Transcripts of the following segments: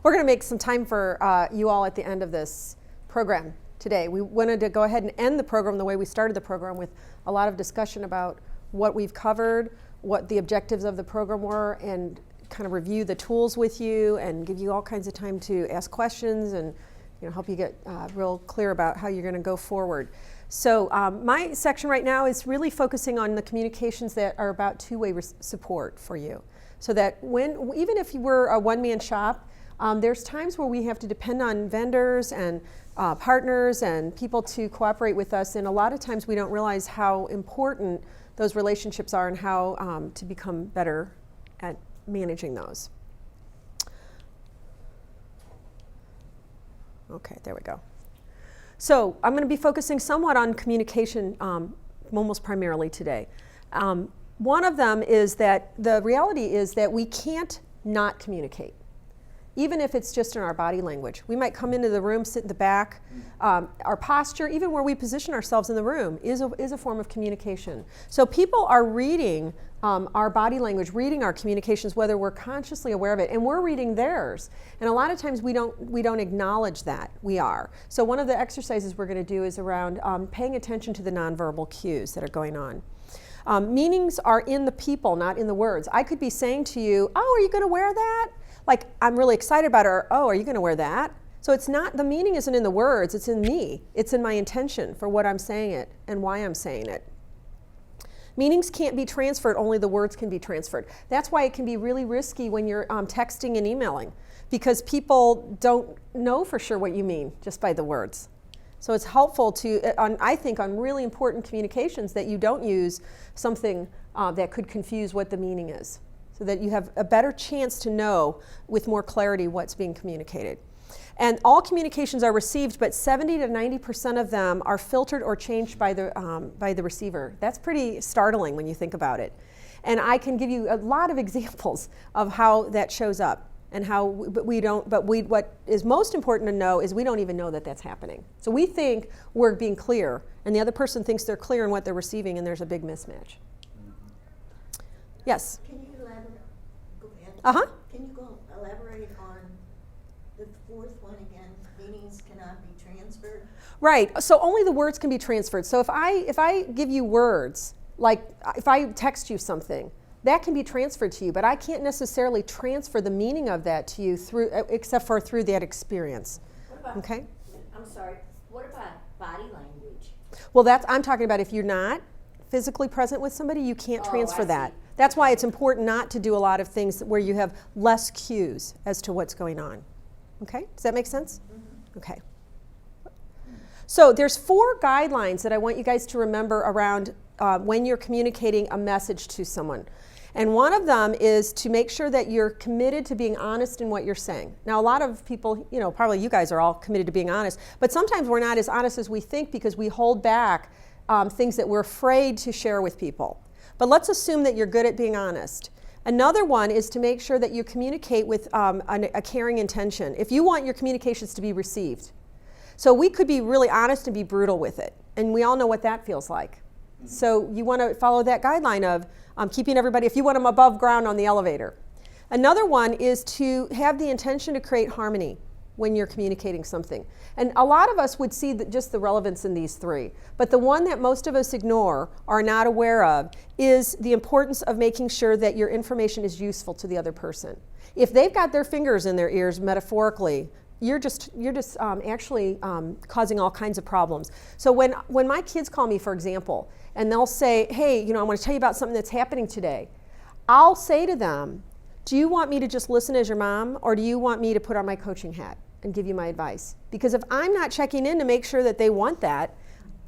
we're going to make some time for you all at the end of this program today. We wanted to go ahead and end the program the way we started the program, with a lot of discussion about what we've covered, what the objectives of the program were, and kind of review the tools with you and give you all kinds of time to ask questions and help you get real clear about how you're going to go forward. So my section right now is really focusing on the communications that are about two-way support for you. So that even if you were a one-man shop, there's times where we have to depend on vendors and partners and people to cooperate with us, and a lot of times we don't realize how important those relationships are and how to become better at managing those. Okay, there we go. So I'm going to be focusing somewhat on communication almost primarily today. One of them is that the reality is that we can't not communicate, even if it's just in our body language. We might come into the room, sit in the back. Our posture, even where we position ourselves in the room, is a form of communication. So people are reading our body language, reading our communications, whether we're consciously aware of it, and we're reading theirs. And a lot of times we don't acknowledge that we are. So one of the exercises we're going to do is around paying attention to the nonverbal cues that are going on. Meanings are in the people, not in the words. I could be saying to you, "Oh, are you going to wear that?" Like, I'm really excited about it, or, "Oh, are you going to wear that?" So it's not, the meaning isn't in the words, it's in me. It's in my intention for what I'm saying it and why I'm saying it. Meanings can't be transferred, only the words can be transferred. That's why it can be really risky when you're texting and emailing, because people don't know for sure what you mean just by the words. So it's helpful to, I think, on really important communications, that you don't use something that could confuse what the meaning is, so that you have a better chance to know with more clarity what's being communicated. And all communications are received, but 70 to 90% of them are filtered or changed by the receiver. That's pretty startling when you think about it. And I can give you a lot of examples of how that shows up, and how, what is most important to know is we don't even know that that's happening. So we think we're being clear, and the other person thinks they're clear in what they're receiving, and there's a big mismatch. Yes? Can you elaborate? Go ahead. Uh-huh. Can you elaborate on the fourth one again? Meanings cannot be transferred. Right. So only the words can be transferred. So if I give you words, like if I text you something, that can be transferred to you, but I can't necessarily transfer the meaning of that to you except for through that experience. What about, okay? I'm sorry. What about body language? Well, I'm talking about if you're not physically present with somebody, you can't transfer that. See. That's why it's important not to do a lot of things where you have less cues as to what's going on. Okay? Does that make sense? Mm-hmm. Okay. So there's 4 guidelines that I want you guys to remember around when you're communicating a message to someone. And one of them is to make sure that you're committed to being honest in what you're saying. Now, a lot of people, probably you guys are all committed to being honest, but sometimes we're not as honest as we think because we hold back things that we're afraid to share with people. But let's assume that you're good at being honest. Another one is to make sure that you communicate with a caring intention. If you want your communications to be received. So we could be really honest and be brutal with it. And we all know what that feels like. So you want to follow that guideline of keeping everybody, if you want them above ground on the elevator. Another one is to have the intention to create harmony when you're communicating something. And a lot of us would see just the relevance in these 3. But the one that most of us ignore or are not aware of is the importance of making sure that your information is useful to the other person. If they've got their fingers in their ears, metaphorically, you're just actually causing all kinds of problems. So when my kids call me, for example, and they'll say, "Hey, I want to tell you about something that's happening today," I'll say to them, "Do you want me to just listen as your mom, or do you want me to put on my coaching hat and give you my advice?" Because if I'm not checking in to make sure that they want that,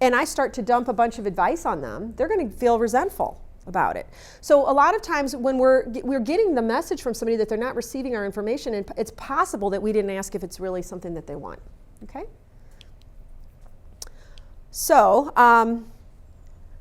and I start to dump a bunch of advice on them, they're going to feel resentful about it. So a lot of times when we're getting the message from somebody that they're not receiving our information, and it's possible that we didn't ask if it's really something that they want. Okay? So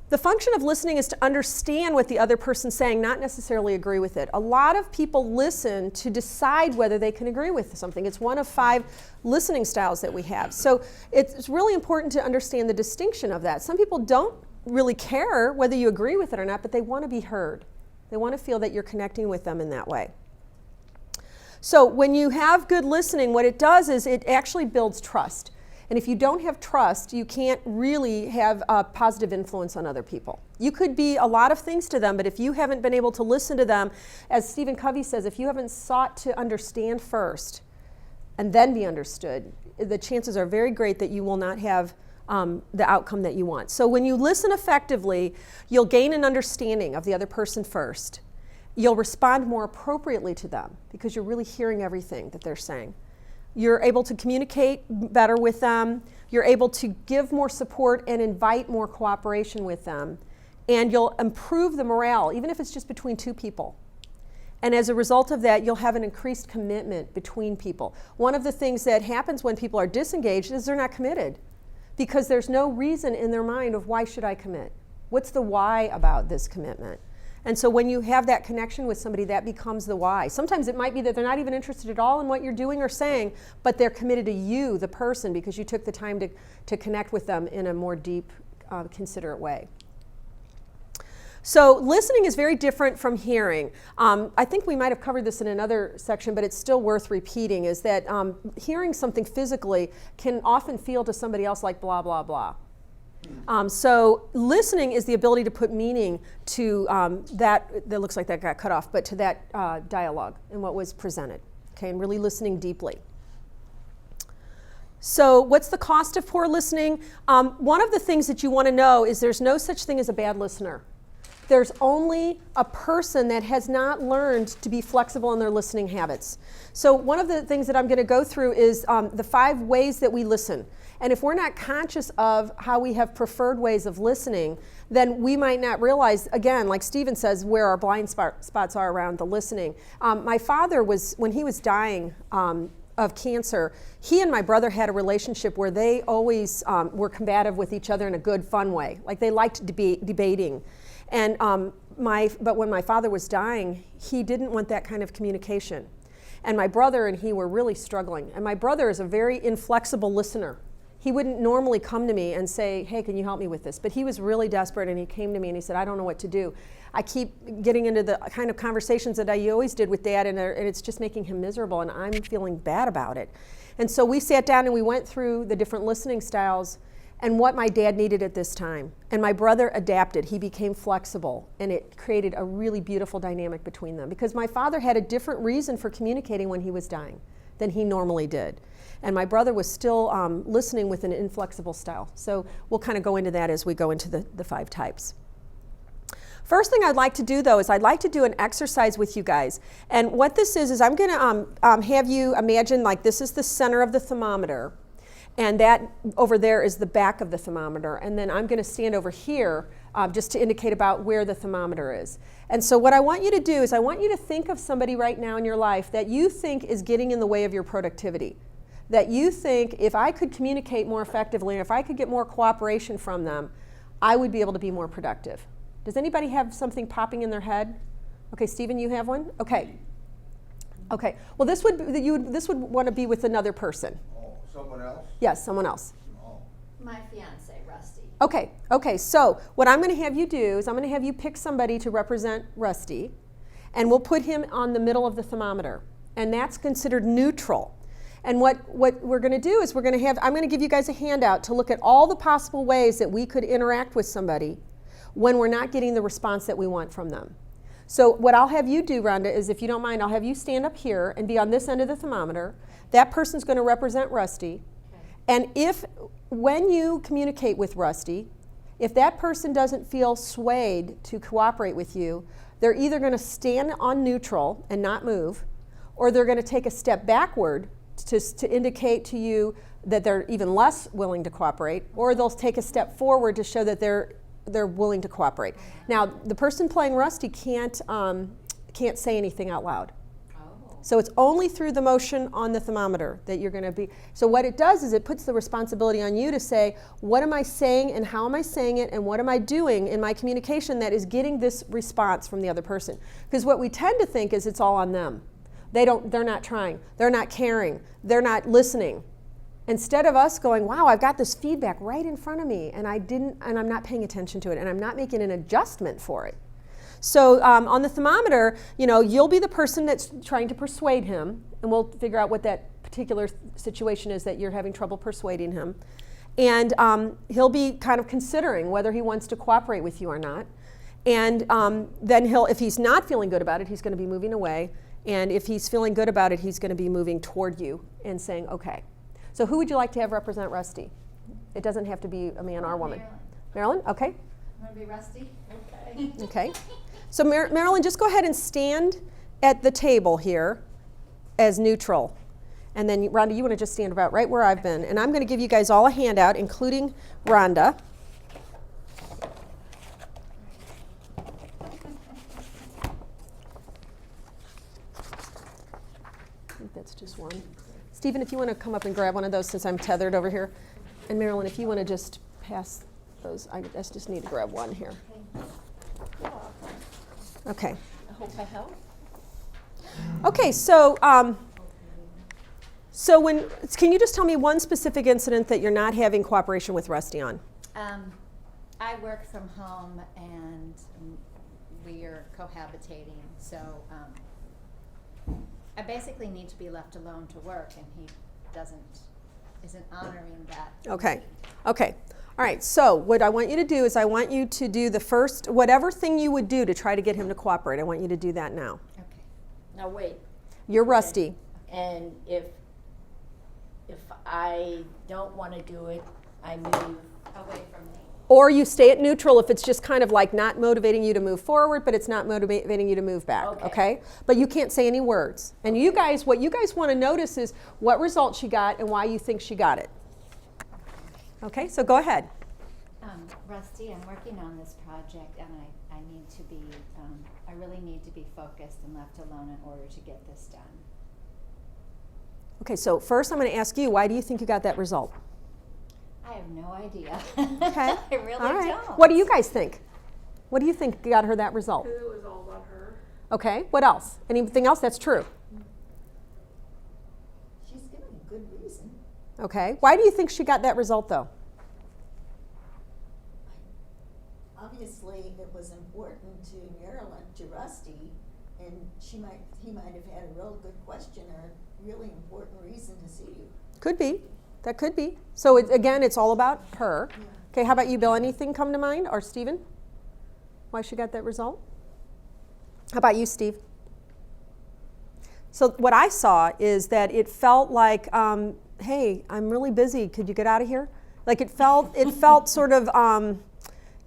the function of listening is to understand what the other person's saying, not necessarily agree with it. A lot of people listen to decide whether they can agree with something. It's one of 5 listening styles that we have. So it's really important to understand the distinction of that. Some people don't really care whether you agree with it or not, but they want to be heard. They want to feel that you're connecting with them in that way. So when you have good listening, what it does is it actually builds trust. And if you don't have trust, you can't really have a positive influence on other people. You could be a lot of things to them, but if you haven't been able to listen to them, as Stephen Covey says, if you haven't sought to understand first and then be understood, the chances are very great that you will not have the outcome that you want. So when you listen effectively, you'll gain an understanding of the other person first. You'll respond more appropriately to them because you're really hearing everything that they're saying. You're able to communicate better with them. You're able to give more support and invite more cooperation with them. And you'll improve the morale, even if it's just between two people. And as a result of that, you'll have an increased commitment between people. One of the things that happens when people are disengaged is they're not committed because there's no reason in their mind of why should I commit? What's the why about this commitment? And so when you have that connection with somebody, that becomes the why. Sometimes it might be that they're not even interested at all in what you're doing or saying, but they're committed to you, the person, because you took the time to connect with them in a more deep, considerate way. So listening is very different from hearing. I think we might have covered this in another section, but it's still worth repeating, is that hearing something physically can often feel to somebody else like blah, blah, blah. So listening is the ability to put meaning to that looks like that got cut off, but to that dialogue and what was presented, okay, and really listening deeply. So what's the cost of poor listening? One of the things that you want to know is there's no such thing as a bad listener. There's only a person that has not learned to be flexible in their listening habits. So one of the things that I'm going to go through is the 5 ways that we listen. And if we're not conscious of how we have preferred ways of listening, then we might not realize, again, like Stephen says, where our blind spots are around the listening. My father when he was dying of cancer, he and my brother had a relationship where they always were combative with each other in a good, fun way. Like they liked debating. And but when my father was dying, he didn't want that kind of communication. And my brother and he were really struggling. And my brother is a very inflexible listener. He wouldn't normally come to me and say, hey, can you help me with this? But he was really desperate, and he came to me and he said, I don't know what to do. I keep getting into the kind of conversations that I always did with Dad, and it's just making him miserable, and I'm feeling bad about it. And so we sat down and we went through the different listening styles and what my dad needed at this time. And my brother adapted. He became flexible, and it created a really beautiful dynamic between them because my father had a different reason for communicating when he was dying than he normally did. And my brother was still listening with an inflexible style. So we'll kind of go into that as we go into the 5 types. First thing I'd like to do, though, is I'd like to do an exercise with you guys. And what this is I'm going to have you imagine like this is the center of the thermometer. And that over there is the back of the thermometer. And then I'm going to stand over here just to indicate about where the thermometer is. And so what I want you to do is I want you to think of somebody right now in your life that you think is getting in the way of your productivity. That you think if I could communicate more effectively, or if I could get more cooperation from them, I would be able to be more productive. Does anybody have something popping in their head? Okay, Stephen, you have one? Okay. Okay. Well, this would want to be with another person. Someone else? Yes, someone else. Oh. My fiance, Rusty. Okay, so what I'm going to have you do is I'm going to have you pick somebody to represent Rusty, and we'll put him on the middle of the thermometer, and that's considered neutral. And what we're going to do is I'm going to give you guys a handout to look at all the possible ways that we could interact with somebody when we're not getting the response that we want from them. So what I'll have you do, Rhonda, is if you don't mind, I'll have you stand up here and be on this end of the thermometer. That person's going to represent Rusty. Okay. And when you communicate with Rusty, if that person doesn't feel swayed to cooperate with you, they're either going to stand on neutral and not move, or they're going to take a step backward to indicate to you that they're even less willing to cooperate, or they'll take a step forward to show that they're willing to cooperate. Now, the person playing Rusty can't say anything out loud. So it's only through the motion on the thermometer that you're going to be. So what it does is it puts the responsibility on you to say, what am I saying and how am I saying it and what am I doing in my communication that is getting this response from the other person? Because what we tend to think is it's all on them. They're not trying, they're not caring, they're not listening. Instead of us going, wow, I've got this feedback right in front of me and I'm not paying attention to it and I'm not making an adjustment for it. So on the thermometer, you'll be the person that's trying to persuade him. and we'll figure out what that particular situation is that you're having trouble persuading him. And he'll be kind of considering whether he wants to cooperate with you or not. And then if he's not feeling good about it, he's going to be moving away. And if he's feeling good about it, he's going to be moving toward you and saying, okay. So who would you like to have represent Rusty? It doesn't have to be a man or a woman. Marilyn? Okay. I'm going to be Rusty. Okay. Okay. So Marilyn, just go ahead and stand at the table here as neutral. And then Rhonda, you want to just stand about right where I've been. And I'm going to give you guys all a handout, including Rhonda. I think that's just one. Stephen, if you want to come up and grab one of those since I'm tethered over here. And Marilyn, if you want to just pass those, I just need to grab one here. Okay. I hope I help. Okay, so can you just tell me one specific incident that you're not having cooperation with Rusty on? I work from home and we are cohabitating, so I basically need to be left alone to work, and he isn't honoring that. Okay. Okay. All right, so what I want you to do is I want you to do the first, whatever thing you would do to try to get him to cooperate, I want you to do that now. Okay. Now wait, You're Rusty. and if I don't want to do it, I move. Away from me. Or you stay at neutral if it's just kind of like not motivating you to move forward, but it's not motivating you to move back, okay? But you can't say any words. And you guys, what you guys want to notice is what result she got and why you think she got it. Okay, so go ahead. Rusty, I'm working on this project, and I need to be, I really need to be focused and left alone in order to get this done. Okay, so first I'm going to ask you, why do you think you got that result? I have no idea. Okay. I really All right. don't. What do you guys think? What do you think got her that result? Because it was all about her. Okay, what else? Anything else that's true? She's given a good reason. Okay, why do you think she got that result though? Obviously, it was important to Marilyn, to Rusty, and he might have had a real good question or a really important reason to see you. Could be. That could be. So again, it's all about her. Yeah. Okay, how about you, Bill? Anything come to mind? Or Stephen? Why she got that result? How about you, Steve? So what I saw is that it felt like, hey, I'm really busy. Could you get out of here? Like it felt sort of,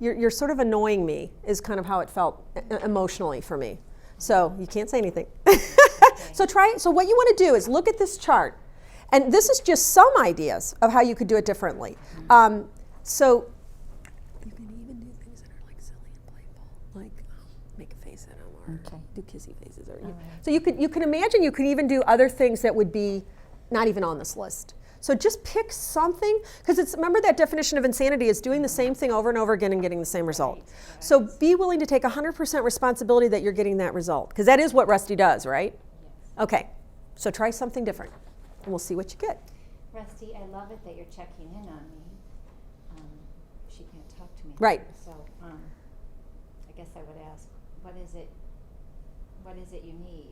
you're sort of annoying me is kind of how it felt emotionally for me. So you can't say anything. So what you want to do is look at this chart. And this is just some ideas of how you could do it differently. So you can even do things that are like silly and playful, like make a face at them or do kissy faces. Or so you can imagine you could even do other things that would be not even on this list. So just pick something, because remember that definition of insanity is doing the same thing over and over again and getting the same result. Right. So be willing to take 100% responsibility that you're getting that result, because that is what Rusty does, right? Yes. Okay, so try something different. And we'll see what you get. Rusty, I love it that you're checking in on me. She can't talk to me. Right. So I guess I would ask, what is it you need?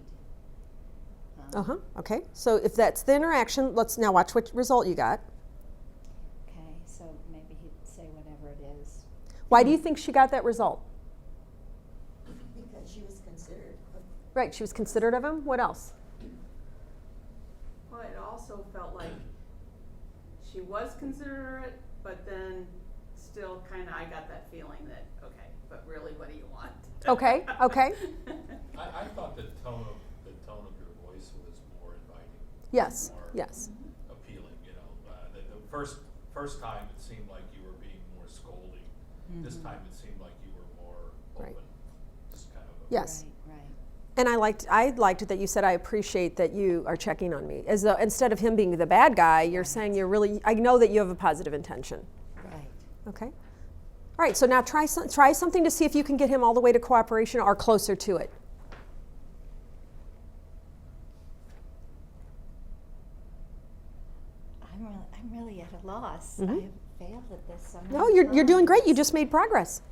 Okay, so if that's the interaction, let's now watch what result you got. Okay, so maybe he'd say whatever it is. Why do you think she got that result? Because she was considered. Right, she was considerate of him. What else? Well, it also felt like she was considerate, but then still kind of I got that feeling that, okay, but really what do you want? Okay. I thought the tone of your voice was more inviting. Yes, more yes. appealing, you know. The first time it seemed like you were being more scolding. Mm-hmm. This time it seemed like you were more open. Right. Just kind of Yes. Right. And I liked it that you said, I appreciate that you are checking on me. As though instead of him being the bad guy, you're saying I know that you have a positive intention. Right. Okay. All right, so now try something to see if you can get him all the way to cooperation or closer to it. I'm really at a loss. Mm-hmm. I have failed at this so many No, you're doing great. You times. just made progress.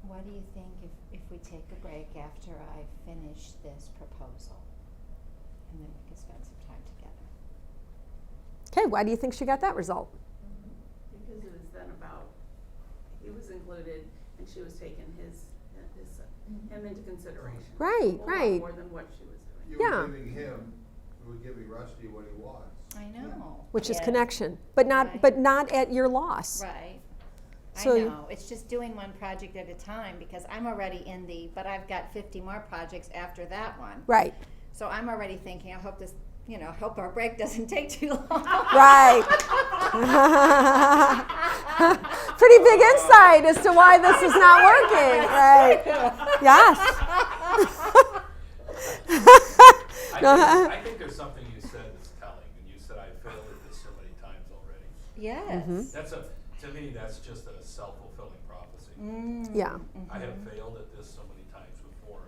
Well, what do you think if we take a break after I finish this proposal? And then we can spend some time together. Okay, why do you think she got that result? Because it was then about, he was included and she was taking him into consideration. Right, A whole lot right. more than what she was doing. You Yeah. were giving him, you were giving Rusty what he wants. I know. Which is Yeah. connection, but not Right. but not at your loss. Right. So- I know. It's just doing one project at a time because I'm already in but I've got 50 more projects after that one. Right. So I'm already thinking, I hope this, hope our break doesn't take too long. Right. Pretty big insight as to why this is not working. Right. Yes. I think there's something you said that's telling, and you said I failed at this so many times already. Yes. To me, that's just a self-fulfilling prophecy. Yeah. I have failed at this so many times before,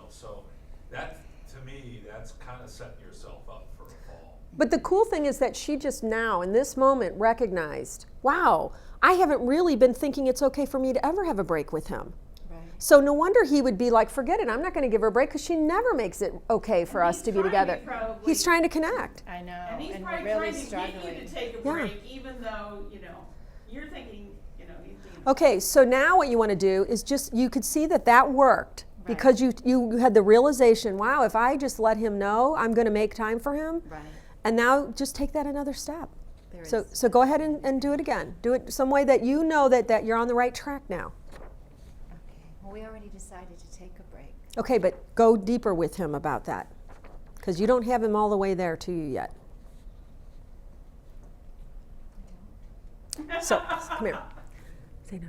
so that, to me, that's kind of setting yourself up for a fall. But the cool thing is that she just now, in this moment, recognized, wow, I haven't really been thinking it's okay for me to ever have a break with him. Right. So no wonder he would be like, forget it, I'm not going to give her a break because she never makes it okay for And us he's to be trying together. probably- He's trying to connect. I know. And he's we're probably really trying to struggling. get you to take a Yeah. break, even though, you're thinking, he's thinking. Okay, so now what you want to do is just, you could see that worked Right. because you had the realization, wow, if I just let him know I'm going to make time for him, Right. and now just take that another step. There So, is. so go ahead and do it again. Do it some way that you know that you're on the right track now. Okay. Well, we already decided to take a break. Okay, but go deeper with him about that because you don't have him all the way there to you yet. So, come here. Say no.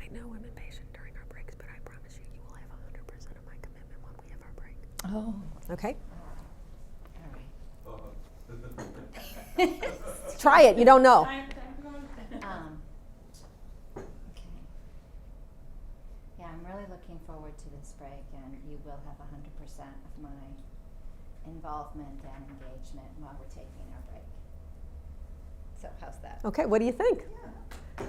I know I'm impatient during our breaks, but I promise you, you will have 100% of my commitment when we have our break. Oh. Okay? All right. Try it. You don't know. Time to go. Okay. Yeah, I'm really looking forward to this break, and you will have 100% of my involvement and engagement while we're taking our break. So how's that? Okay, what do you think?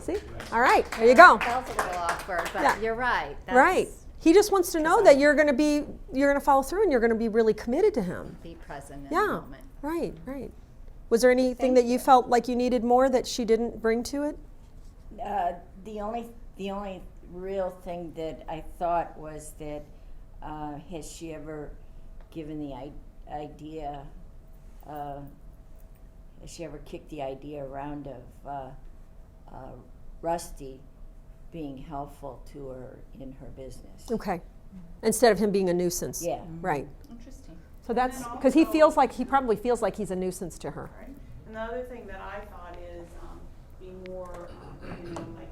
See? All right, there you go. Felt a little awkward, but Yeah. you're right. Right. He just wants to know that you're going to follow through and you're going to be really committed to him. Be present in the Yeah. moment. Right, right. Was there anything that you felt like you needed more that she didn't bring to it? The only real thing that I thought was that has she ever given the idea? Has she ever kicked the idea around of Rusty being helpful to her in her business? Okay. Instead of him being a nuisance. Yeah. right. Interesting. So that's And then because he also- probably feels like he's a nuisance to her. Right. And the other thing that I thought is be more, like,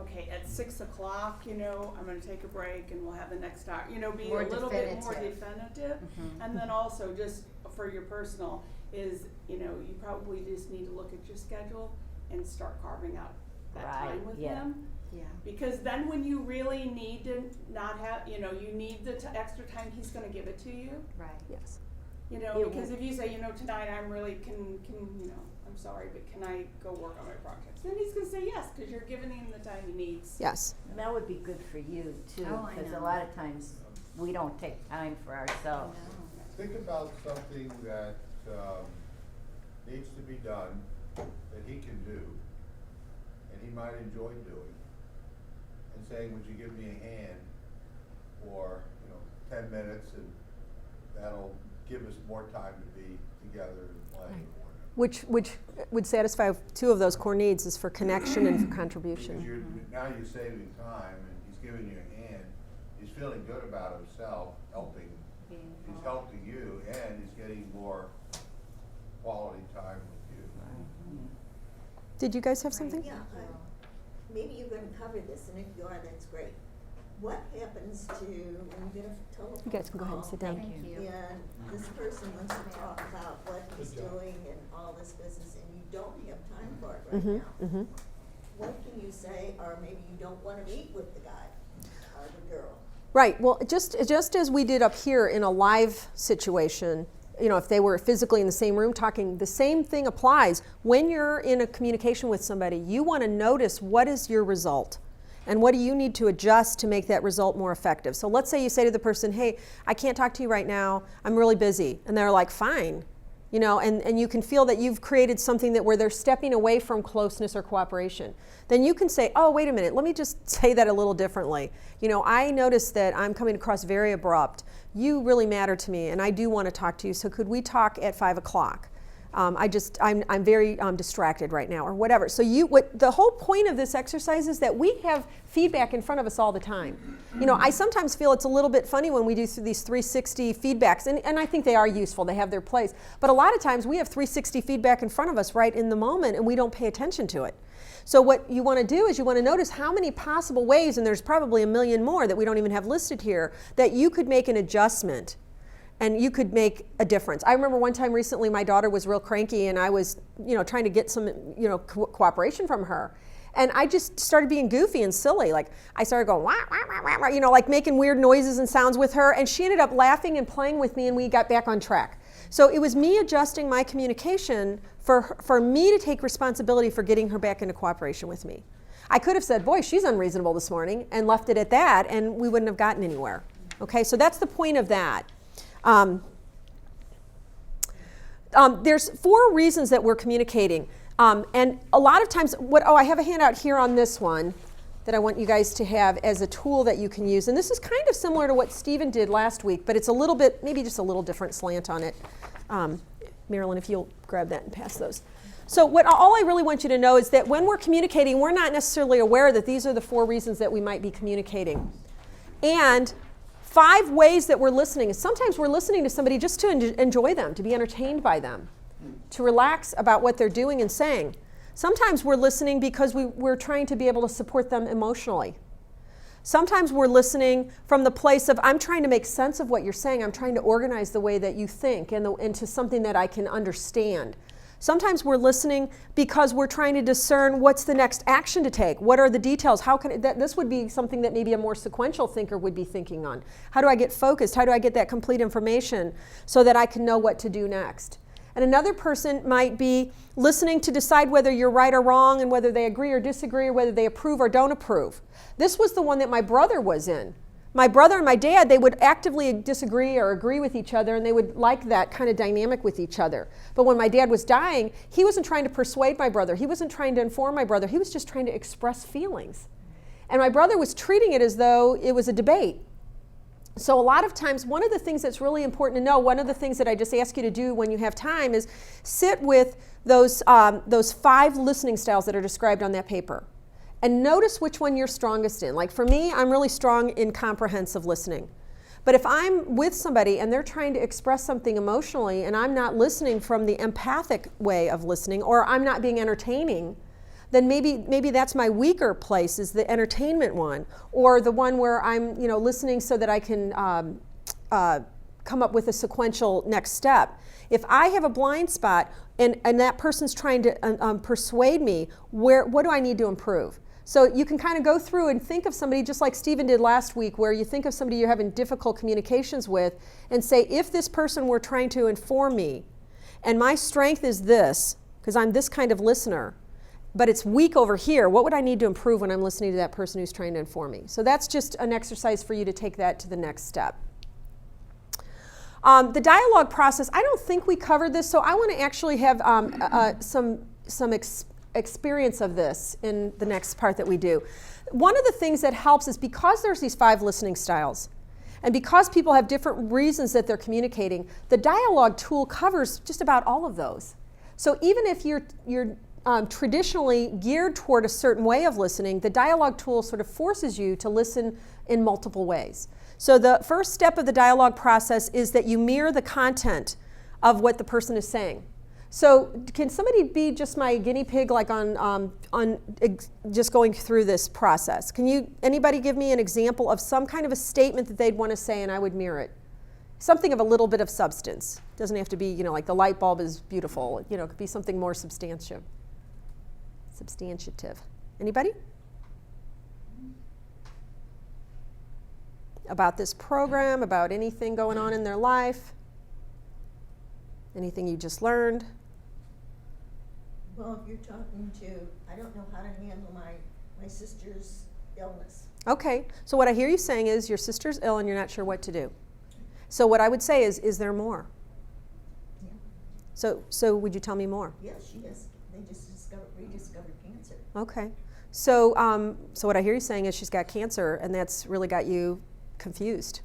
okay, at 6 o'clock, I'm going to take a break and we'll have the next hour. Be More a little bit more definitive. definitive. Mhm. And then also just for your personal is, you probably just need to look at your schedule and start carving out that Right, time with yeah. him. Yeah. Because then when you really need to not have, you need the extra time, he's going to give it to you. Right. Yes. Because if you say, tonight I'm really I'm sorry, but can I go work on my projects? Then he's gonna say yes, because you're giving him the time he needs. Yes. And that would be good for you too, Oh, I because a know. lot of times we don't take time for ourselves. Think about something that needs to be done, that he can do, and he might enjoy doing, and saying, would you give me a hand for, 10 minutes, and that'll give us more time to be together and play. Which would satisfy two of those core needs is for connection and for Because contribution. now you're saving time, and he's giving you a hand, he's feeling good about himself, helping, he's helping you, and he's getting more quality time with you. Did you guys have something? Yeah, maybe you're gonna cover this, and if you are, that's great. What happens to when you get a telephone You guys can go ahead and sit down. Thank you. and this person wants to talk about what he's doing and all this business, and you don't have time for it right now? Mm-hmm. What can you say, or maybe you don't wanna meet with the guy or the girl? Right. Well, just as we did up here in a live situation, if they were physically in the same room talking, the same thing applies. When you're in a communication with somebody, you want to notice what is your result. And what do you need to adjust to make that result more effective? So let's say you say to the person, hey, I can't talk to you right now. I'm really busy. And they're like, fine. You know, and you can feel that you've created something that where they're stepping away from closeness or cooperation. Then you can say, oh, wait a minute, let me just say that a little differently. You know, I noticed that I'm coming across very abrupt. You really matter to me, and I do want to talk to you, so could we talk at 5 o'clock? I'm very distracted right now, or whatever. So the whole point of this exercise is that we have feedback in front of us all the time. You know, I sometimes feel it's a little bit funny when we do these 360 feedbacks, and I think they are useful, they have their place. But a lot of times we have 360 feedback in front of us right in the moment, and we don't pay attention to it. So what you want to do is you want to notice how many possible ways, and there's probably a million more that we don't even have listed here, that you could make an adjustment and you could make a difference. I remember one time recently my daughter was real cranky and I was, you know, trying to get some, you know, cooperation from her. And I just started being goofy and silly. Like I started going, wah, wah, wah, wah, you know, like making weird noises and sounds with her. And she ended up laughing and playing with me and we got back on track. So it was me adjusting my communication for me to take responsibility for getting her back into cooperation with me. I could have said, boy, she's unreasonable this morning, and left it at that, and we wouldn't have gotten anywhere. Okay, so that's the point of that. There's 4 reasons that we're communicating. And a lot of times, I have a handout here on this one that I want you guys to have as a tool that you can use. And this is kind of similar to what Stephen did last week, but it's a little bit, maybe just a little different slant on it. Marilyn, if you'll grab that and pass those. So all I really want you to know is that when we're communicating, we're not necessarily aware that these are the 4 reasons that we might be communicating. And 5 ways that we're listening. Sometimes we're listening to somebody just to enjoy them, to be entertained by them, to relax about what they're doing and saying. Sometimes we're listening because we're trying to be able to support them emotionally. Sometimes we're listening from the place of, I'm trying to make sense of what you're saying. I'm trying to organize the way that you think into something that I can understand. Sometimes we're listening because we're trying to discern what's the next action to take. What are the details? This would be something that maybe a more sequential thinker would be thinking on. How do I get focused? How do I get that complete information so that I can know what to do next? And another person might be listening to decide whether you're right or wrong and whether they agree or disagree or whether they approve or don't approve. This was the one that my brother was in. My brother and my dad, they would actively disagree or agree with each other, and they would like that kind of dynamic with each other. But when my dad was dying, he wasn't trying to persuade my brother. He wasn't trying to inform my brother. He was just trying to express feelings. And my brother was treating it as though it was a debate. So a lot of times, one of the things that's really important to know, one of the things that I just ask you to do when you have time is sit with those 5 listening styles that are described on that paper. And notice which one you're strongest in. Like for me, I'm really strong in comprehensive listening. But if I'm with somebody and they're trying to express something emotionally and I'm not listening from the empathic way of listening, or I'm not being entertaining, then maybe that's my weaker place, is the entertainment one, or the one where I'm listening so that I can come up with a sequential next step. If I have a blind spot and that person's trying to persuade me, what do I need to improve? So you can kind of go through and think of somebody just like Stephen did last week, where you think of somebody you're having difficult communications with and say, if this person were trying to inform me and my strength is this, because I'm this kind of listener, but it's weak over here, what would I need to improve when I'm listening to that person who's trying to inform me? So that's just an exercise for you to take that to the next step. The dialogue process, I don't think we covered this, so I want to actually have some experience of this in the next part that we do. One of the things that helps is because there's these 5 listening styles, and because people have different reasons that they're communicating, the dialogue tool covers just about all of those. So even if you're traditionally geared toward a certain way of listening, the dialogue tool sort of forces you to listen in multiple ways. So the first step of the dialogue process is that you mirror the content of what the person is saying. So can somebody be just my guinea pig, like on just going through this process? Anybody give me an example of some kind of a statement that they'd want to say and I would mirror it? Something of a little bit of substance. Doesn't have to be, like the light bulb is beautiful. It could be something more substantive. Anybody? About this program, about anything going on in their life? Anything you just learned? Well, if you're talking to, I don't know how to handle my sister's illness. Okay, so what I hear you saying is your sister's ill and you're not sure what to do. So what I would say is there more? Yeah. So would you tell me more? Yeah, she is. They just rediscovered cancer. Okay. So what I hear you saying is she's got cancer and that's really got you confused.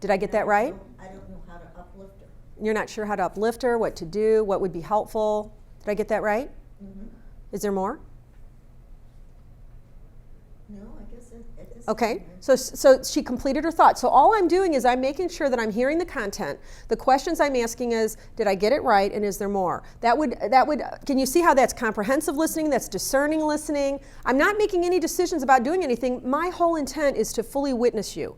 Did I get that right? I don't know how to uplift her. You're not sure how to uplift her, what to do, what would be helpful. Did I get that right? Mm-hmm. Is there more? No, I guess at this Okay, time, so she completed her thought. So all I'm doing is I'm making sure that I'm hearing the content. The questions I'm asking is, did I get it right, and is there more? That would. Can you see how that's comprehensive listening? That's discerning listening. I'm not making any decisions about doing anything. My whole intent is to fully witness you,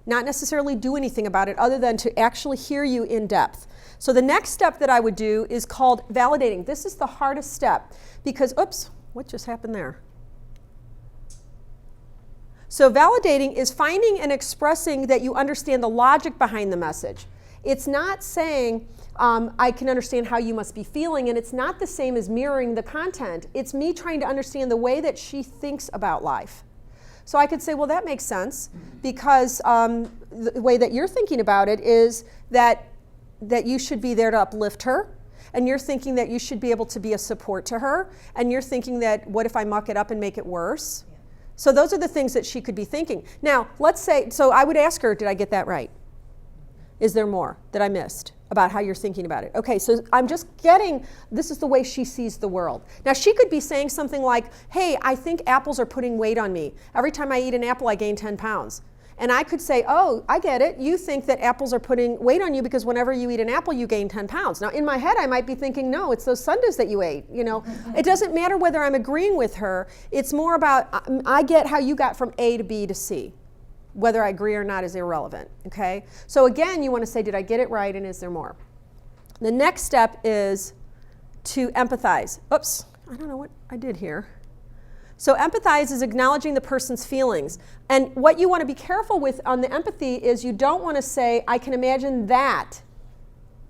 not necessarily do anything about it other than to actually hear you in depth. So the next step that I would do is called validating. This is the hardest step because, oops, what just happened there? So validating is finding and expressing that you understand the logic behind the message. It's not saying, I can understand how you must be feeling, and it's not the same as mirroring the content. It's me trying to understand the way that she thinks about life. So I could say, well, that makes sense, because the way that you're thinking about it is that you should be there to uplift her, and you're thinking that you should be able to be a support to her, and you're thinking that, what if I muck it up and make it worse? So those are the things that she could be thinking. Now, let's say, so I would ask her, did I get that right? Is there more that I missed about how you're thinking about it? Okay, so I'm just getting, this is the way she sees the world. Now, she could be saying something like, hey, I think apples are putting weight on me. Every time I eat an apple, I gain 10 pounds. And I could say, oh, I get it. You think that apples are putting weight on you because whenever you eat an apple, you gain 10 pounds. Now, in my head, I might be thinking, no, it's those sundaes that you ate. You know, it doesn't matter whether I'm agreeing with her. It's more about, I get how you got from A to B to C. Whether I agree or not is irrelevant, okay? So again, you want to say, did I get it right, and is there more? The next step is to empathize. Oops, I don't know what I did here. So empathize is acknowledging the person's feelings. And what you want to be careful with on the empathy is you don't want to say, I can imagine that,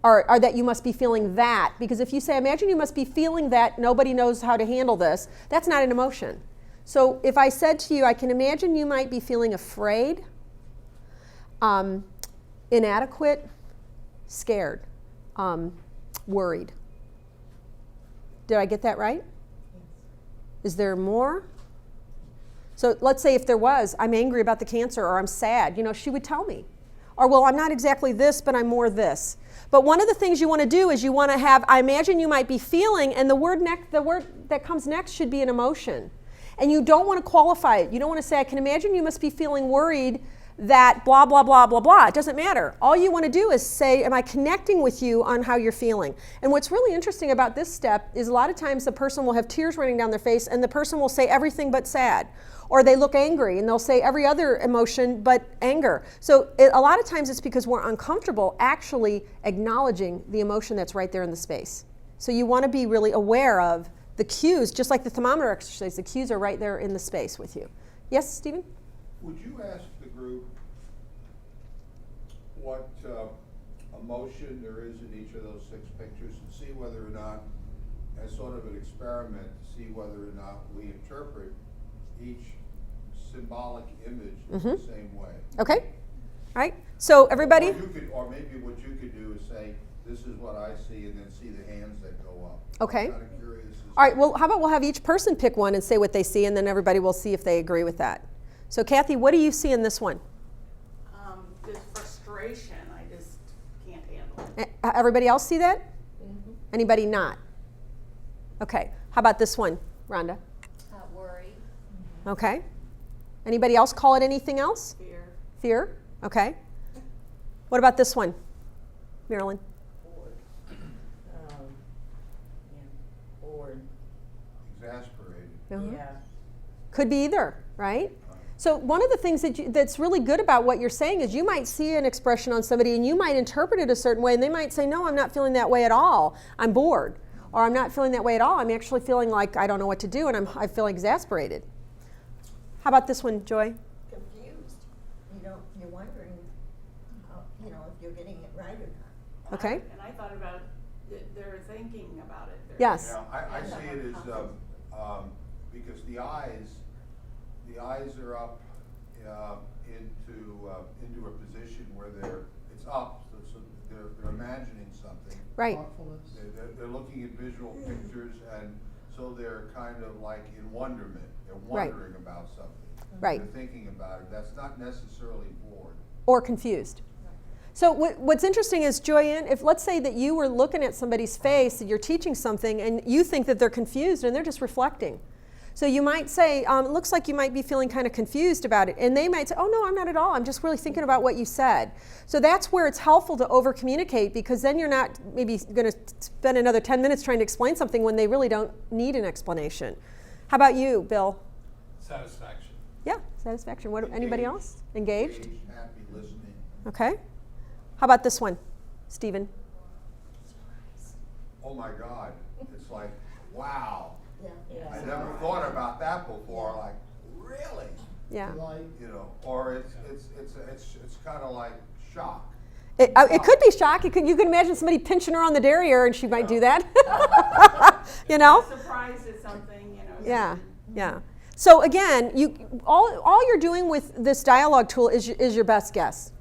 or that you must be feeling that. Because if you say, imagine you must be feeling that, nobody knows how to handle this, that's not an emotion. So if I said to you, I can imagine you might be feeling afraid, inadequate, scared, worried. Did I get that right? Is there more? So let's say if there was, I'm angry about the cancer, or I'm sad, you know, she would tell me. Or, well, I'm not exactly this, but I'm more this. But one of the things you want to do is you want to have, I imagine you might be feeling, and the word that comes next should be an emotion. And you don't want to qualify it. You don't want to say, I can imagine you must be feeling worried that blah, blah, blah, blah, blah. It doesn't matter. All you want to do is say, am I connecting with you on how you're feeling? And what's really interesting about this step is a lot of times the person will have tears running down their face and the person will say everything but sad. Or they look angry and they'll say every other emotion but anger. So a lot of times it's because we're uncomfortable actually acknowledging the emotion that's right there in the space. So you want to be really aware of the cues, just like the thermometer exercise, the cues are right there in the space with you. Yes, Stephen? Would you ask the group what emotion there is in each of those 6 pictures and see whether or not, as sort of an experiment, to see whether or not we interpret each symbolic image in the same way? Okay. All right. So everybody? Or maybe what you could do is say, this is what I see, and then see the hands that go up. Okay. I'm kind of curious as All right, well, how about we'll have each person pick one and say what they see, and then everybody will see if they agree with that. So Kathy, what do you see in this one? This frustration, I just can't handle it. Everybody else see that? Anybody not? Okay. How about this one, Rhonda? Worry. Okay. Anybody else call it anything else? Fear. Fear? Okay. What about this one, Marilyn? Bored. exasperated. Yeah. Could be either, right? So one of the things that's really good about what you're saying is you might see an expression on somebody and you might interpret it a certain way, and they might say, no, I'm not feeling that way at all. I'm bored. Or I'm not feeling that way at all. I'm actually feeling like I don't know what to do, and I feel exasperated. How about this one, Joy? Confused. You're wondering, if you're getting it right or not. Okay. And I thought about they're thinking about it. Yes. Yeah, I see it as because the the eyes are up into a position where it's up, so they're imagining something. Right. They're looking at visual pictures, and so they're kind of like in wonderment. They're Right. wondering about something. Right. They're thinking about it. That's not necessarily bored. Or confused. So what's interesting is, Joyanne, if let's say that you were looking at somebody's face and you're teaching something and you think that they're confused and they're just reflecting. So you might say, it looks like you might be feeling kind of confused about it. And they might say, oh no, I'm not at all. I'm just really thinking about what you said. So that's where it's helpful to over communicate, because then you're not maybe going to spend another 10 minutes trying to explain something when they really don't need an explanation. How about you, Bill? Satisfaction. Yeah, satisfaction. Anybody Engaged. else? Engaged? Happy, listening. Okay. How about this one, Stephen? Oh my God, it's like, wow. Yeah. I never thought about that before. Like, really? Yeah. You know, or it's kind of like shock. It could be shock. You can imagine somebody pinching her on the derriere, and she might do that. You know? Surprised at something, you know. Yeah, yeah. So again, all you're doing with this dialogue tool is your best guess.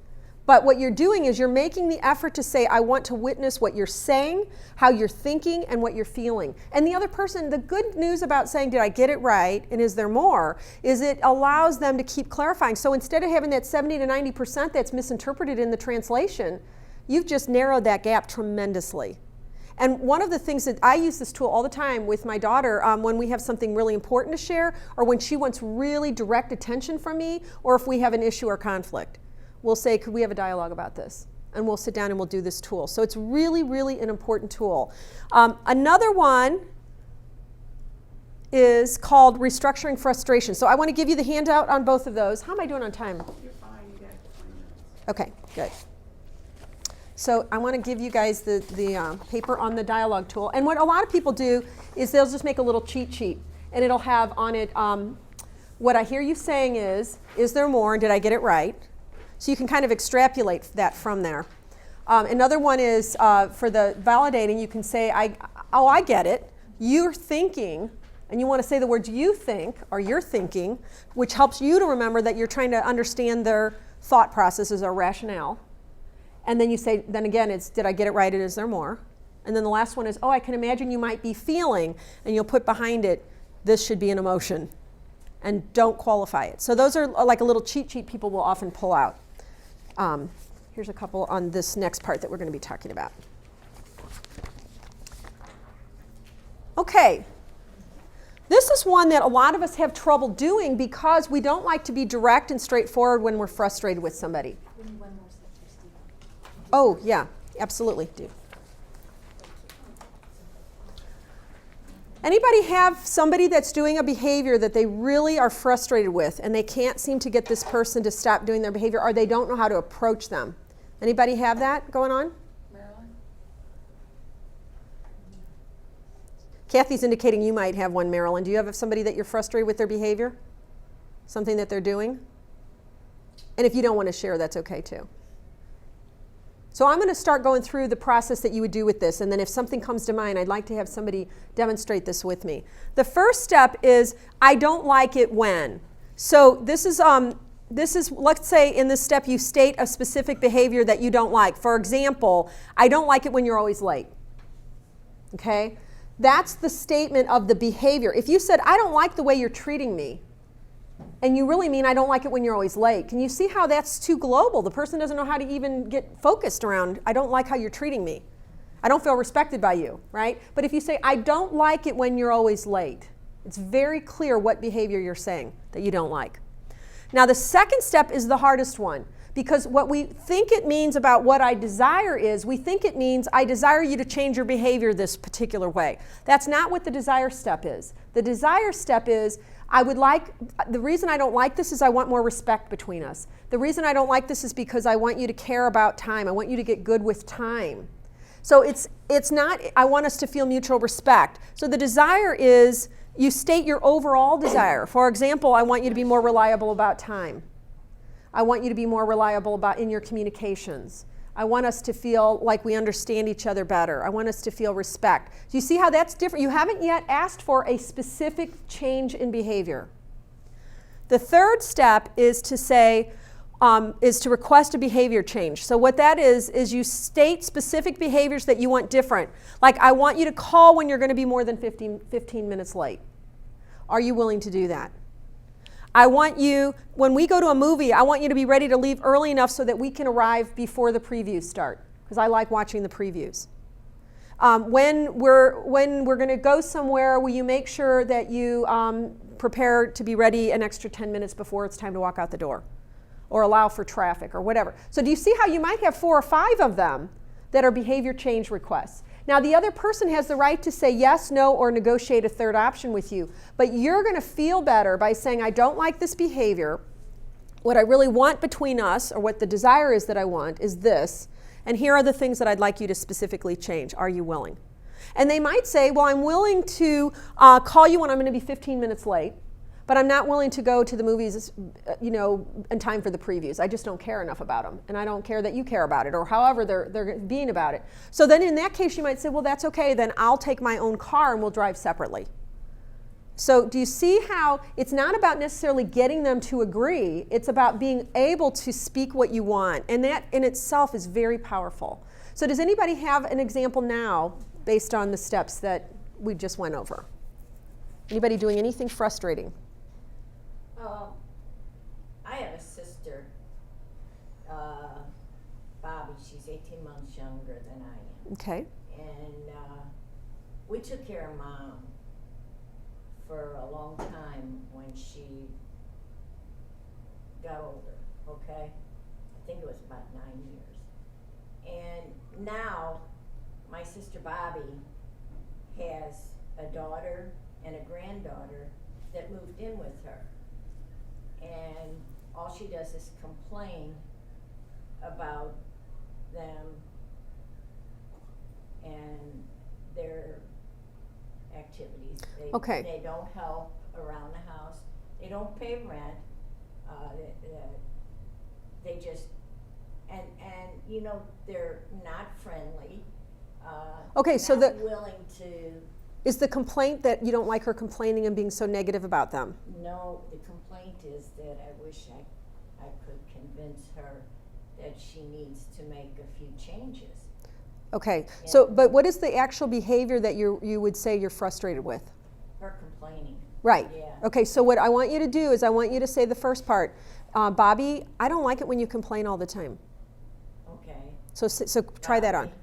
But what you're doing is you're making the effort to say, I want to witness what you're saying, how you're thinking, and what you're feeling. And the other person, the good news about saying, did I get it right, and is there more, is it allows them to keep clarifying. So instead of having that 70 to 90% that's misinterpreted in the translation, you've just narrowed that gap tremendously. And one of the things that I use this tool all the time with my daughter when we have something really important to share, or when she wants really direct attention from me, or if we have an issue or conflict. We'll say, could we have a dialogue about this? And we'll sit down and we'll do this tool. So it's really, really an important tool. Another one is called restructuring frustration. So I want to give you the handout on both of those. How am I doing on time? You're fine, you got 20 minutes. Okay, good. So I want to give you guys the paper on the dialogue tool. And what a lot of people do is they'll just make a little cheat sheet. And it'll have on it, what I hear you saying is there more? Did I get it right? So you can kind of extrapolate that from there. Another one is for the validating, you can say, I get it. You're thinking, and you want to say the words you think or you're thinking, which helps you to remember that you're trying to understand their thought processes or rationale. And then you say, then again, it's, did I get it right, and is there more? And then the last one is, I can imagine you might be feeling, and you'll put behind it, this should be an emotion. And don't qualify it. So those are like a little cheat sheet people will often pull out. Here's a couple on this next part that we're going to be talking about. Okay. This is one that a lot of us have trouble doing because we don't like to be direct and straightforward when we're frustrated with somebody. We need one more set for Stephen. Oh, yeah, absolutely, do. Anybody have somebody that's doing a behavior that they really are frustrated with and they can't seem to get this person to stop doing their behavior, or they don't know how to approach them? Anybody have that going on? Marilyn? Kathy's indicating you might have one, Marilyn. Do you have somebody that you're frustrated with their behavior? Something that they're doing? And if you don't want to share, that's okay too. So I'm going to start going through the process that you would do with this, and then if something comes to mind, I'd like to have somebody demonstrate this with me. The first step is, I don't like it when. So this is, let's say in this step you state a specific behavior that you don't like. For example, I don't like it when you're always late. Okay? That's the statement of the behavior. If you said, I don't like the way you're treating me, and you really mean I don't like it when you're always late, can you see how that's too global? The person doesn't know how to even get focused around, I don't like how you're treating me. I don't feel respected by you, right? But if you say, I don't like it when you're always late, it's very clear what behavior you're saying that you don't like. Now the second step is the hardest one, because what we think it means about what I desire is, we think it means I desire you to change your behavior this particular way. That's not what the desire step is. The desire step is, the reason I don't like this is I want more respect between us. The reason I don't like this is because I want you to care about time. I want you to get good with time. So it's not, I want us to feel mutual respect. So the desire is, you state your overall desire. For example, I want you to be more reliable about time. I want you to be more reliable in your communications. I want us to feel like we understand each other better. I want us to feel respect. Do you see how that's different? You haven't yet asked for a specific change in behavior. The third step is to say, is to request a behavior change. So what that is you state specific behaviors that you want different. Like, I want you to call when you're going to be more than 15 minutes late. Are you willing to do that? I want you, when we go to a movie, I want you to be ready to leave early enough so that we can arrive before the previews start, because I like watching the previews. When we're going to go somewhere, will you make sure that you prepare to be ready an extra 10 minutes before it's time to walk out the door? Or allow for traffic or whatever. So do you see how you might have 4 or 5 of them that are behavior change requests? Now the other person has the right to say yes, no, or negotiate a third option with you. But you're going to feel better by saying, I don't like this behavior. What I really want between us, or what the desire is that I want, is this. And here are the things that I'd like you to specifically change. Are you willing? And they might say, well, I'm willing to call you when I'm going to be 15 minutes late. But I'm not willing to go to the movies, in time for the previews. I just don't care enough about them, and I don't care that you care about it, or however they're being about it. So then in that case, you might say, well, that's okay, then I'll take my own car and we'll drive separately. So do you see how it's not about necessarily getting them to agree, it's about being able to speak what you want, and that in itself is very powerful. So does anybody have an example now based on the steps that we just went over? Anybody doing anything frustrating? I have a sister, Bobby. She's 18 months younger than I am. Okay. And we took care of Mom for a long time when she got older, okay? I think it was about 9 years. And now my sister Bobby has a daughter and a granddaughter that moved in with her. And all she does is complain about them and their activities. Okay. They don't help around the house. They don't pay rent. They just, and they're not friendly. Okay, so not willing to. Is the complaint that you don't like her complaining and being so negative about them? No, the complaint is that I wish I could convince her that she needs to make a few changes. Okay, Yeah. so, but what is the actual behavior that you would say you're frustrated with? Her complaining. Right. Yeah. Okay, so what I want you to do is I want you to say the first part. Bobby, I don't like it when you complain all the time. Okay. So try that on. Bobby,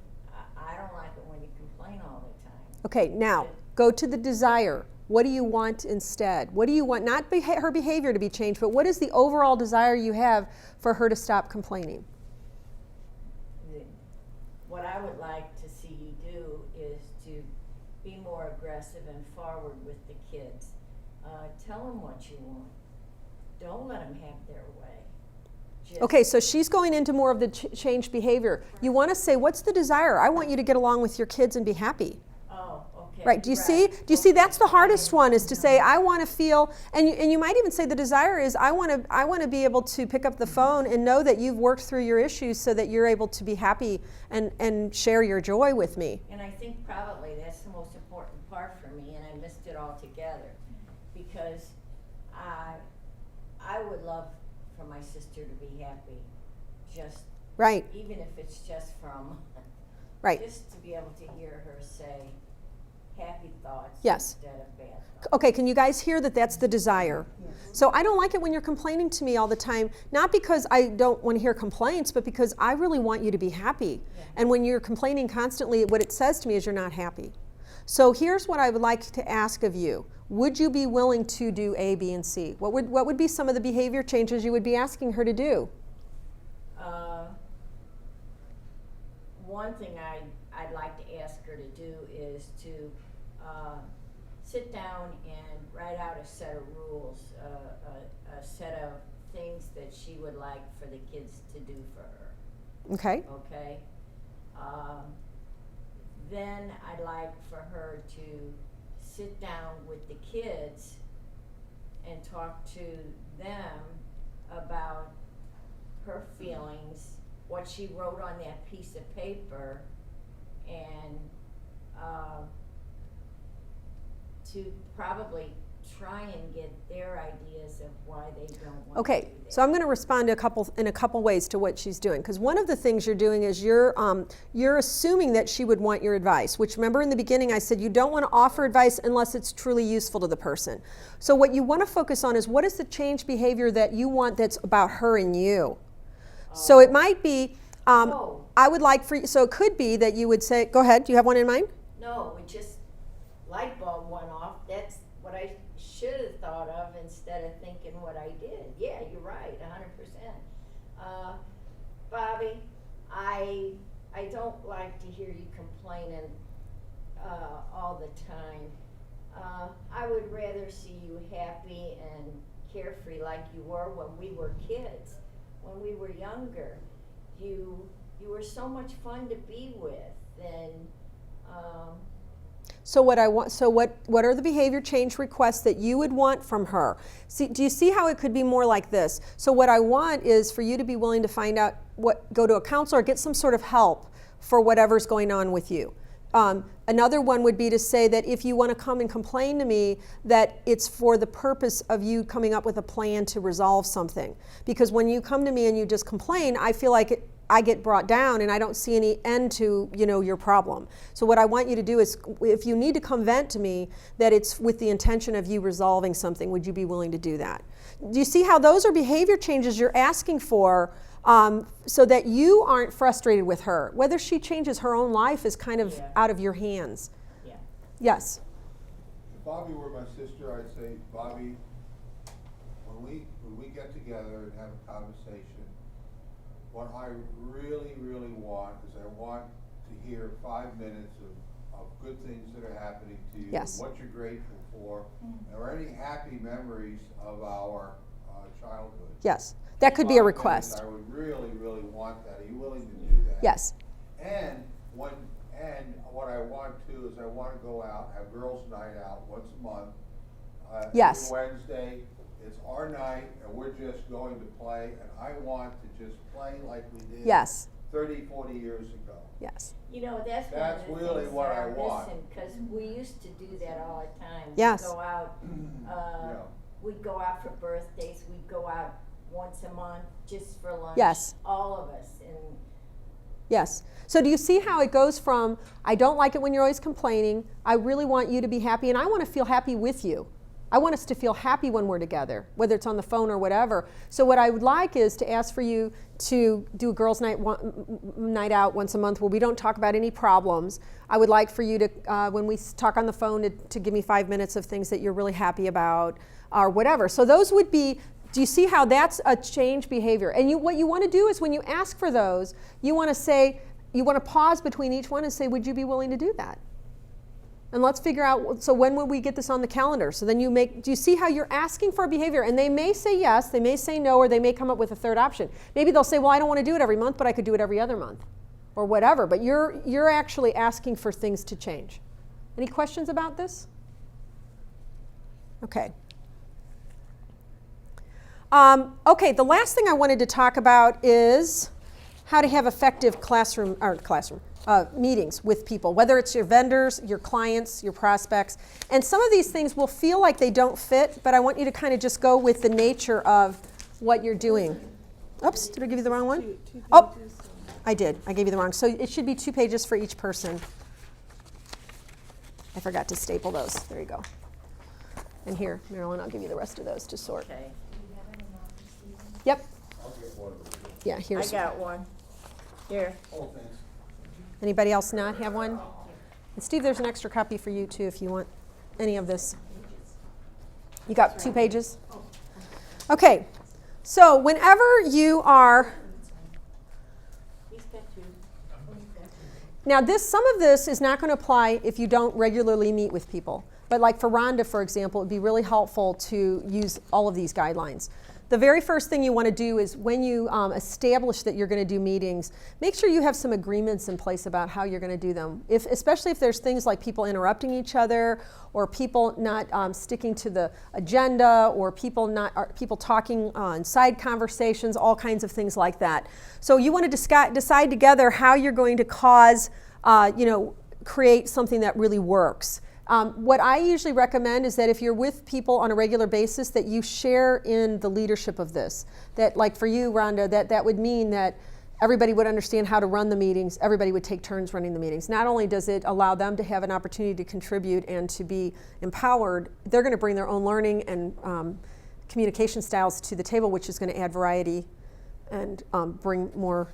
I don't like it when you complain all the time. Okay, now go to the desire. What do you want instead? What do you want? Not her behavior to be changed, but what is the overall desire you have for her to stop complaining? What I would like to see you do is to be more aggressive and forward with the kids. Tell them what you want. Don't let them have their way. Just Okay, so she's going into more of the changed behavior. You want to say, what's the desire? I want you to get along with your kids and be happy. Oh, okay. Right, do you see? Do you see that's the hardest one, is to say, I want to feel, and you might even say the desire is, I want to be able to pick up the phone and know that you've worked through your issues so that you're able to be happy and share your joy with me. And I think probably that's the most important part for me, and I missed it altogether, because I would love for my sister to be happy, just Right, even if it's just from right. just to be able to hear her say happy thoughts Yes. instead of bad thoughts. Okay, can you guys hear that that's the desire? So I don't like it when you're complaining to me all the time, not because I don't want to hear complaints, but because I really want you to be happy. Yeah. And when you're complaining constantly, what it says to me is you're not happy. So here's what I would like to ask of you. Would you be willing to do A, B, and C? What would be some of the behavior changes you would be asking her to do? One thing I'd like to ask her to do is to sit down and write out a set of rules, a set of things that she would like for the kids to do for her. Okay. Okay? Then I'd like for her to sit down with the kids and talk to them about her feelings, what she wrote on that piece of paper, and to probably try and get their ideas of why they don't want to Okay, do that. so I'm going to respond to in a couple ways to what she's doing, because one of the things you're doing is you're assuming that she would want your advice, which, remember in the beginning I said you don't want to offer advice unless it's truly useful to the person. So what you want to focus on is what is the change behavior that you want that's about her and you. So it might be, Oh. I would like for you, so it could be that you would say, go ahead, do you have one in mind? No, it just, light bulb went off. That's what I should have thought of instead of thinking what I did. Yeah, you're right, 100%. Bobby, I don't like to hear you complaining all the time. I would rather see you happy and carefree like you were when we were kids, when we were younger. You were so much fun to be with, and So what I want, so what are the behavior change requests that you would want from her? See, do you see how it could be more like this? So what I want is for you to be willing to find out go to a counselor, get some sort of help for whatever's going on with you. Another one would be to say that if you want to come and complain to me, that it's for the purpose of you coming up with a plan to resolve something. Because when you come to me and you just complain, I feel like I get brought down and I don't see any end to, your problem. So what I want you to do is, if you need to come vent to me, that it's with the intention of you resolving something. Would you be willing to do that? Do you see how those are behavior changes you're asking for, so that you aren't frustrated with her? Whether she changes her own life is kind of out of your hands. yeah. Yes. If Bobby were my sister, I'd say, Bobby, when we get together and have a conversation, what I really, really want is I want to hear 5 minutes of good things that are happening to you, Yes. what you're grateful for, or any happy memories of our childhood. Yes. That could be a 5 request. minutes, I would really, really want that. Are you willing to do that? Yes. And what I want to is I want to go out, have girls' night out once a month. Yes. Every Wednesday, it's our night, and we're just going to play, and I want to just play like we did Yes. 30, 40 years ago. Yes. That's one That's of the really things what that I are want. missing, because we used to do that all the time. Yes. We'd go out, Yeah. we'd go out for birthdays, we'd go out once a month just for lunch. Yes. All of us, and Yes. So do you see how it goes from, I don't like it when you're always complaining, I really want you to be happy, and I want to feel happy with you. I want us to feel happy when we're together, whether it's on the phone or whatever. So what I would like is to ask for you to do a girls' night out once a month where we don't talk about any problems. I would like for you to, when we talk on the phone, to give me 5 minutes of things that you're really happy about, or whatever. So those would be, do you see how that's a change behavior? And what you want to do is when you ask for those, you want to say, you want to pause between each one and say, would you be willing to do that? And let's figure out, so when will we get this on the calendar? So then do you see how you're asking for a behavior? And they may say yes, they may say no, or they may come up with a third option. Maybe they'll say, well, I don't want to do it every month, but I could do it every other month, or whatever. But you're actually asking for things to change. Any questions about this? Okay. Okay, the last thing I wanted to talk about is how to have effective meetings with people, whether it's your vendors, your clients, your prospects. And some of these things will feel like they don't fit, but I want you to kind of just go with the nature of what you're doing. Oops, did I give you the wrong one? Two Oh, pages. I did. I gave you the wrong. So it should be 2 pages for each person. I forgot to staple those. There you go. And here, Marilyn, I'll give you the rest of those to sort. okay. Yep. I'll get one of them. Yeah, I here's. got one. Here. Oh, thanks. Anybody else not have one? And Steve, there's an extra copy for you too if you want any of this. You got 2 pages? Okay. So whenever you are, He's got two. now some of this is not going to apply if you don't regularly meet with people. But like for Rhonda, for example, it would be really helpful to use all of these guidelines. The very first thing you want to do is when you establish that you're going to do meetings, make sure you have some agreements in place about how you're going to do them. Especially if there's things like people interrupting each other, or people not sticking to the agenda, or people talking on side conversations, all kinds of things like that. So you want to decide together how you're going to create something that really works. What I usually recommend is that if you're with people on a regular basis, that you share in the leadership of this. That, like for you, Rhonda, that would mean that everybody would understand how to run the meetings, everybody would take turns running the meetings. Not only does it allow them to have an opportunity to contribute and to be empowered, they're going to bring their own learning and communication styles to the table, which is going to add variety and bring more,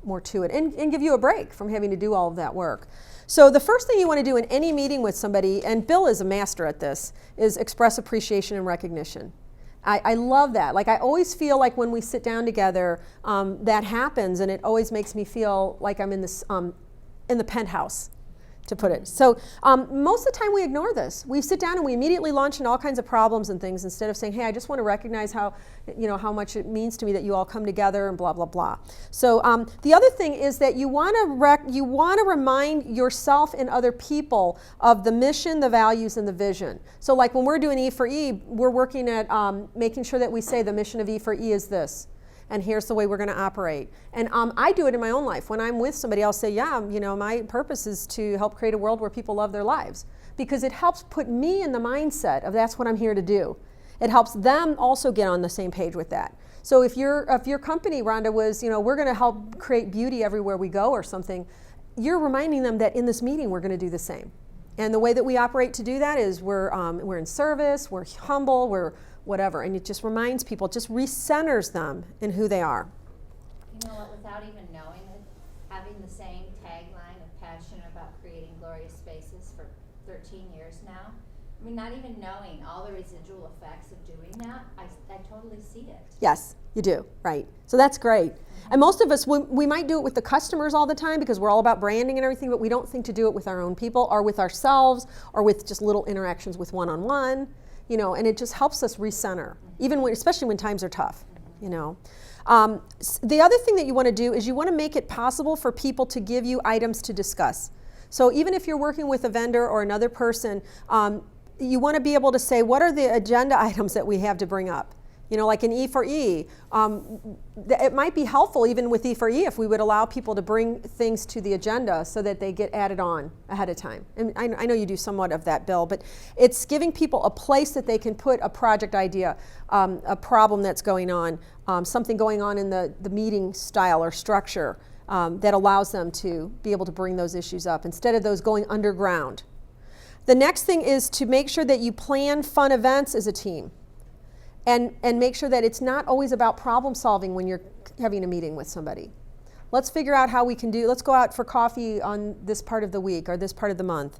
more to it, and give you a break from having to do all of that work. So the first thing you want to do in any meeting with somebody, and Bill is a master at this, is express appreciation and recognition. I love that. Like, I always feel like when we sit down together, that happens, and it always makes me feel like I'm in this in the penthouse, to put it. So most of the time we ignore this. We sit down and we immediately launch into all kinds of problems and things instead of saying, hey, I just want to recognize how much it means to me that you all come together and blah, blah, blah. So the other thing is that you want to remind yourself and other people of the mission, the values, and the vision. So like when we're doing E for E, we're working at making sure that we say the mission of E for E is this. And here's the way we're going to operate. And I do it in my own life. When I'm with somebody, I'll say, yeah, my purpose is to help create a world where people love their lives. Because it helps put me in the mindset of that's what I'm here to do. It helps them also get on the same page with that. So if your company, Rhonda, was, we're going to help create beauty everywhere we go or something, you're reminding them that in this meeting we're going to do the same. And the way that we operate to do that is we're in service, we're humble, we're whatever, and it just reminds people, just recenters them in who they are. You know what, without even knowing it, having the same tagline of passionate about creating glorious spaces for 13 years now, I mean, not even knowing all the residual effects of doing that, I totally see it. Yes, you do, right. So that's great. And most of us, we might do it with the customers all the time because we're all about branding and everything, but we don't think to do it with our own people or with ourselves or with just little interactions with one-on-one. And it just helps us recenter, especially when times are tough, The other thing that you want to do is you want to make it possible for people to give you items to discuss. So even if you're working with a vendor or another person, you want to be able to say, what are the agenda items that we have to bring up? Like in E for E, it might be helpful even with E for E if we would allow people to bring things to the agenda so that they get added on ahead of time. And I know you do somewhat of that, Bill, but it's giving people a place that they can put a project idea, a problem that's going on, something going on in the meeting style or structure that allows them to be able to bring those issues up instead of those going underground. The next thing is to make sure that you plan fun events as a team. And make sure that it's not always about problem solving when you're having a meeting with somebody. Let's figure out how we can let's go out for coffee on this part of the week or this part of the month.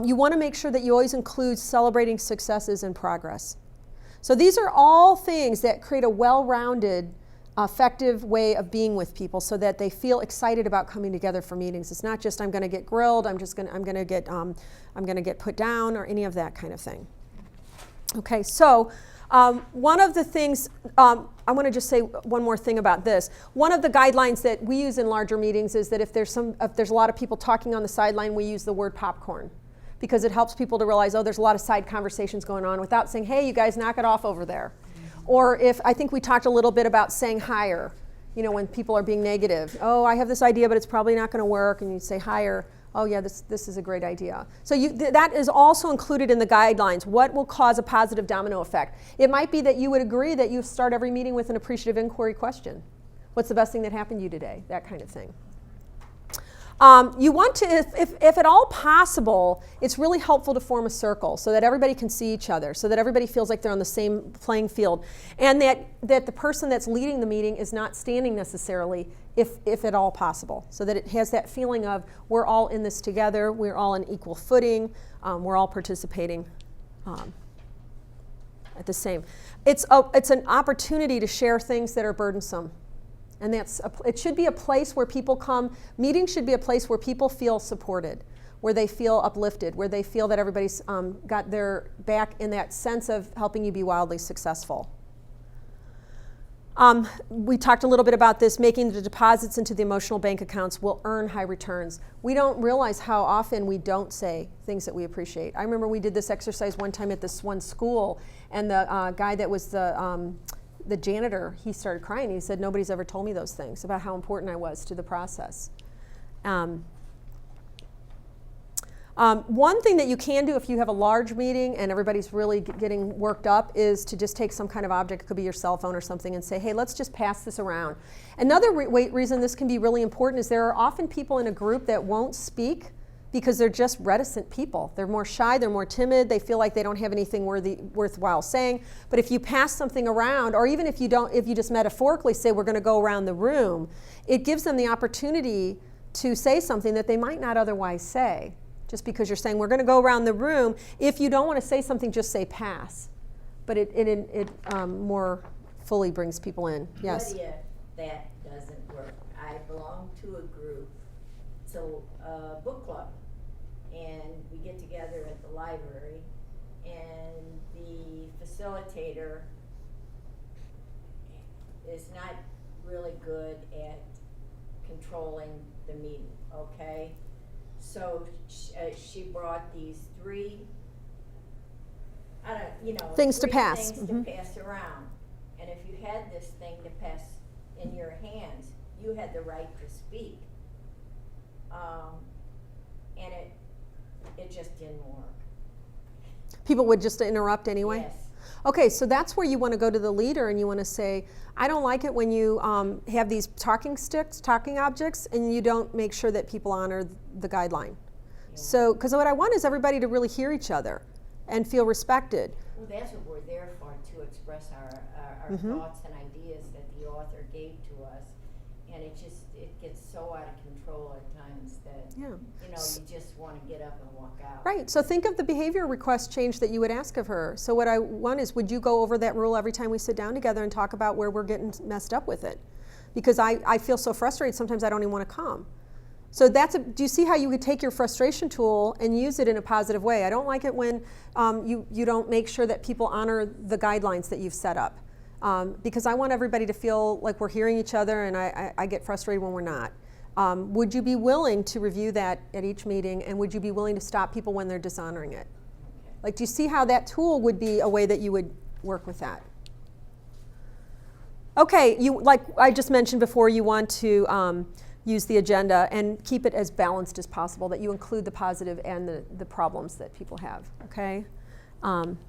You want to make sure that you always include celebrating successes and progress. So these are all things that create a well-rounded, effective way of being with people so that they feel excited about coming together for meetings. It's not just I'm going to get grilled, I'm going to get put down or any of that kind of thing. Okay, so one of the things, I want to just say one more thing about this. One of the guidelines that we use in larger meetings is that if there's a lot of people talking on the sideline, we use the word popcorn because it helps people to realize, there's a lot of side conversations going on without saying, hey, you guys knock it off over there. Or I think we talked a little bit about saying higher, when people are being negative. Oh, I have this idea, but it's probably not going to work, and you say higher. Oh yeah, this is a great idea. So that is also included in the guidelines. What will cause a positive domino effect? It might be that you would agree that you start every meeting with an appreciative inquiry question. What's the best thing that happened to you today? That kind of thing. You want to, if at all possible, it's really helpful to form a circle so that everybody can see each other, so that everybody feels like they're on the same playing field, and that the person that's leading the meeting is not standing necessarily, if at all possible, so that it has that feeling of we're all in this together, we're all on equal footing, we're all participating at the same. It's an opportunity to share things that are burdensome. And it should be a place where people come. Meetings should be a place where people feel supported, where they feel uplifted, where they feel that everybody's got their back in that sense of helping you be wildly successful. We talked a little bit about this. Making the deposits into the emotional bank accounts will earn high returns. We don't realize how often we don't say things that we appreciate. I remember we did this exercise one time at this one school, and the guy that was the janitor, he started crying. He said, nobody's ever told me those things about how important I was to the process. One thing that you can do if you have a large meeting and everybody's really getting worked up is to just take some kind of object, it could be your cell phone or something, and say, hey, let's just pass this around. Another reason this can be really important is there are often people in a group that won't speak because they're just reticent people. They're more shy, they're more timid, they feel like they don't have anything worthwhile saying. But if you pass something around, or even if you just metaphorically say we're going to go around the room, it gives them the opportunity to say something that they might not otherwise say. Just because you're saying we're going to go around the room, if you don't want to say something, just say pass. But it more fully brings people in. Yes? What if that doesn't work? I belong to a group, it's a book club, and we get together at the library, and the facilitator is not really good at controlling the meeting, okay? So she brought these three, things to three pass. things to pass around. And if you had this thing to pass in your hands, you had the right to speak. And it just didn't work. People would just interrupt anyway? Yes. Okay, so that's where you want to go to the leader and you want to say, I don't like it when you have these talking objects, and you don't make sure that people honor the guideline. Yeah. So, because what I want is everybody to really hear each other and feel respected. Well, that's what we're there for, to express our thoughts and ideas that the author gave to us. And it gets so out of control at times that, Yeah. you just want to get up and walk out. Right, so think of the behavior request change that you would ask of her. So what I want is, would you go over that rule every time we sit down together and talk about where we're getting messed up with it? Because I feel so frustrated, sometimes I don't even want to come. So do you see how you could take your frustration tool and use it in a positive way? I don't like it when you don't make sure that people honor the guidelines that you've set up. Because I want everybody to feel like we're hearing each other, and I get frustrated when we're not. Would you be willing to review that at each meeting, and would you be willing to stop people when they're dishonoring it? Okay. Like, do you see how that tool would be a way that you would work with that? Okay, like I just mentioned before, you want to use the agenda and keep it as balanced as possible, that you include the positive and the problems that people have, okay? And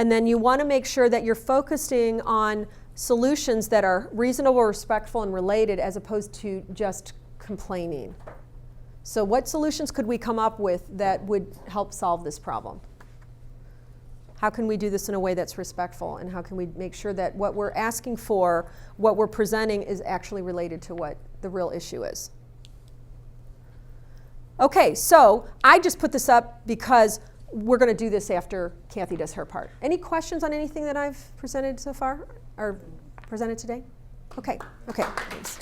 then you want to make sure that you're focusing on solutions that are reasonable, respectful, and related, as opposed to just complaining. So what solutions could we come up with that would help solve this problem? How can we do this in a way that's respectful, and how can we make sure that what we're asking for, what we're presenting, is actually related to what the real issue is? Okay, so I just put this up because we're going to do this after Kathy does her part. Any questions on anything that I've presented so far, or presented today? Okay, thanks.